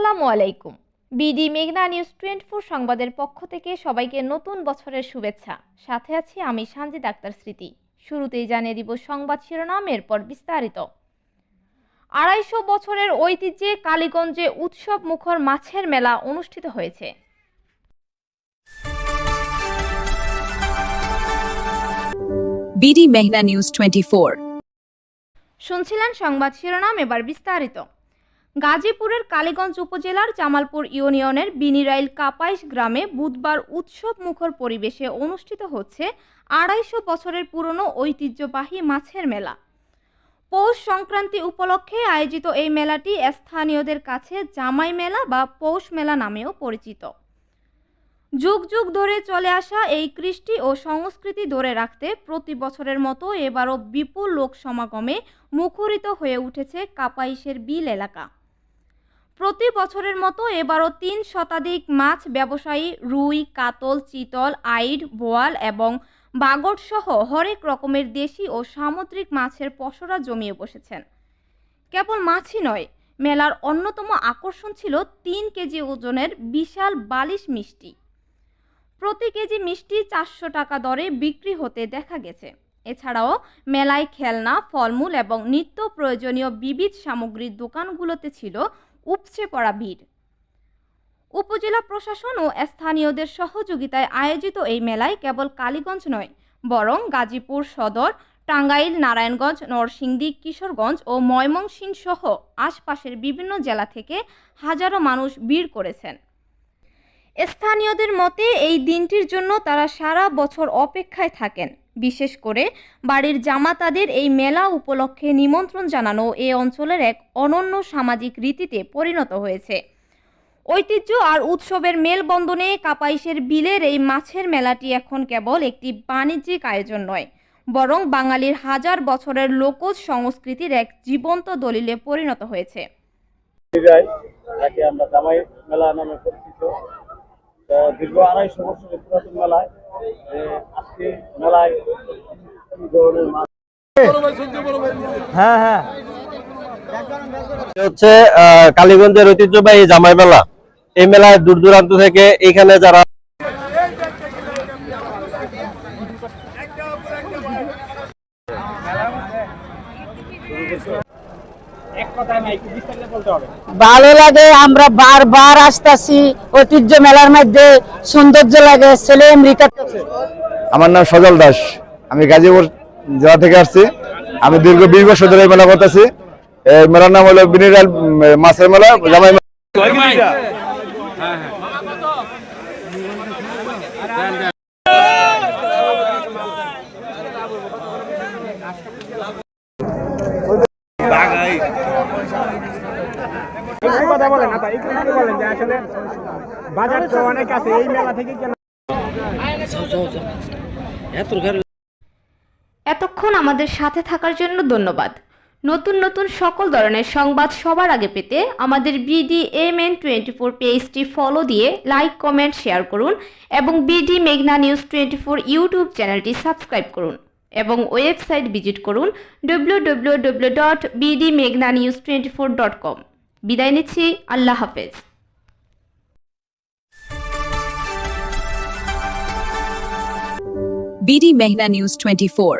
আসসালামু আলাইকুম। বিডি মেঘনা নিউজ 24 সংবাদের পক্ষ থেকে সবাইকে নতুন বছরের শুভেচ্ছা। সাথে আছি আমি সানজিদ আক্তার স্মৃতি। শুরুতেই জানিয়ে দিব সংবাদ শিরোনাম, এরপর বিস্তারিত। ২৫০ বছরের ঐতিহ্যে কালীগঞ্জে উৎসব মুখর মাছের মেলা অনুষ্ঠিত হয়েছে। বিডি মেঘনা নিউজ 24। শুনছিলেন সংবাদ শিরোনাম, এবার বিস্তারিত। গাজীপুরের কালীগঞ্জ উপজেলার জামালপুর ইউনিয়নের বিনিরাইল কাপাইশ গ্রামে বুধবার উৎসব মুখর পরিবেশে অনুষ্ঠিত হচ্ছে ২৫০ বছরের পুরনো ঐতিহ্যবাহী মাছের মেলা। পৌষ সংক্রান্তি উপলক্ষে আয়োজিত এই মেলাটি স্থানীয়দের কাছে জামাই মেলা বা পৌষ মেলা নামেও পরিচিত। যুগ যুগ ধরে চলে আসা এই কৃষ্টি ও সংস্কৃতি ধরে রাখতে প্রতি বছরের মতো এবারও বিপুল লোক সমাগমে মুখরিত হয়ে উঠেছে কাপাইশের বিল এলাকা। প্রতি বছরের মতো এবারও ৩ শতাধিক মাছ ব্যবসায়ী রুই, কাতল, চিতল, আইড়, বোয়াল এবং বাগট সহ হরেক রকমের দেশি ও সামুদ্রিক মাছের পসরা জমিয়ে বসেছেন। কেবল মাছই নয়, মেলার অন্যতম আকর্ষণ ছিল ৩ কেজি ওজনের বিশাল বালিশ মিষ্টি। প্রতি কেজি মিষ্টি ৪০০ টাকা দরে বিক্রি হতে দেখা গেছে। এছাড়াও মেলায় খেলনা, ফলমূল এবং নিত্য প্রয়োজনীয় বিবিধ সামগ্রীর দোকানগুলোতে ছিল উপচে পড়া ভিড়। উপজেলা প্রশাসন ও স্থানীয়দের সহযোগিতায় আয়োজিত এই মেলায় কেবল কালীগঞ্জ নয়, বরং গাজীপুর সদর, টাঙ্গাইল, নারায়ণগঞ্জ, নরসিংদী, কিশোরগঞ্জ ও ময়মনসিংহ সহ আশপাশের বিভিন্ন জেলা থেকে হাজারো মানুষ ভিড় করেছেন। স্থানীয়দের মতে এই দিনটির জন্য তারা সারা বছর অপেক্ষায় থাকেন। বিশেষ করে বাড়ির জামাতাদের এই মেলা উপলক্ষে নিমন্ত্রণ জানানো এ অঞ্চলের এক অনন্য সামাজিক রীতিতে পরিণত হয়েছে। ঐতিহ্য আর উৎসবের মেলবন্ধনে কাপাইশের বিলের এই মাছের মেলাটি এখন কেবল একটি বাণিজ্যিক আয়োজন নয়, বরং বাঙালির হাজার বছরের লোকজ সংস্কৃতির এক জীবন্ত দলিলে পরিণত হয়েছে। আমরা জামাই মেলা নামে পরিচিত। দীর্ঘ ২৫০ বছরের পুরাতন মেলায় আজকে মেলায় হচ্ছে কালীগঞ্জের ঐতিহ্যবাহী জামাই মেলা। এই মেলায় দূর দূরান্ত থেকে এখানে যারা ভালো লাগে, আমরা বারবার আসতেছি। ঐতিহ্য মেলার মধ্যে সৌন্দর্য লাগে। ছেলে আমেরিকা। আমার নাম সজল দাস, আমি গাজীপুর জেলা থেকে আসছি। আমি দীর্ঘ ২০ বছর ধরে এই মেলা করতেছি। এই মেলার নাম হলো বিনিরাইল মাছের মেলা, জামাই মেলা। এতক্ষণ আমাদের সাথে থাকার জন্য ধন্যবাদ। নতুন নতুন সকল ধরনের সংবাদ সবার আগে পেতে আমাদের BDMN24 পেজটি ফলো দিয়ে লাইক, কমেন্ট, শেয়ার করুন এবং বিডি মেঘনা নিউজ 24 ইউটিউব চ্যানেলটি সাবস্ক্রাইব করুন এবং ওয়েবসাইট ভিজিট করুন www.bdmeghnanews24.com। বিদায় নিচ্ছি, আল্লাহ হাফেজ। বিডি মেঘনা নিউজ 24।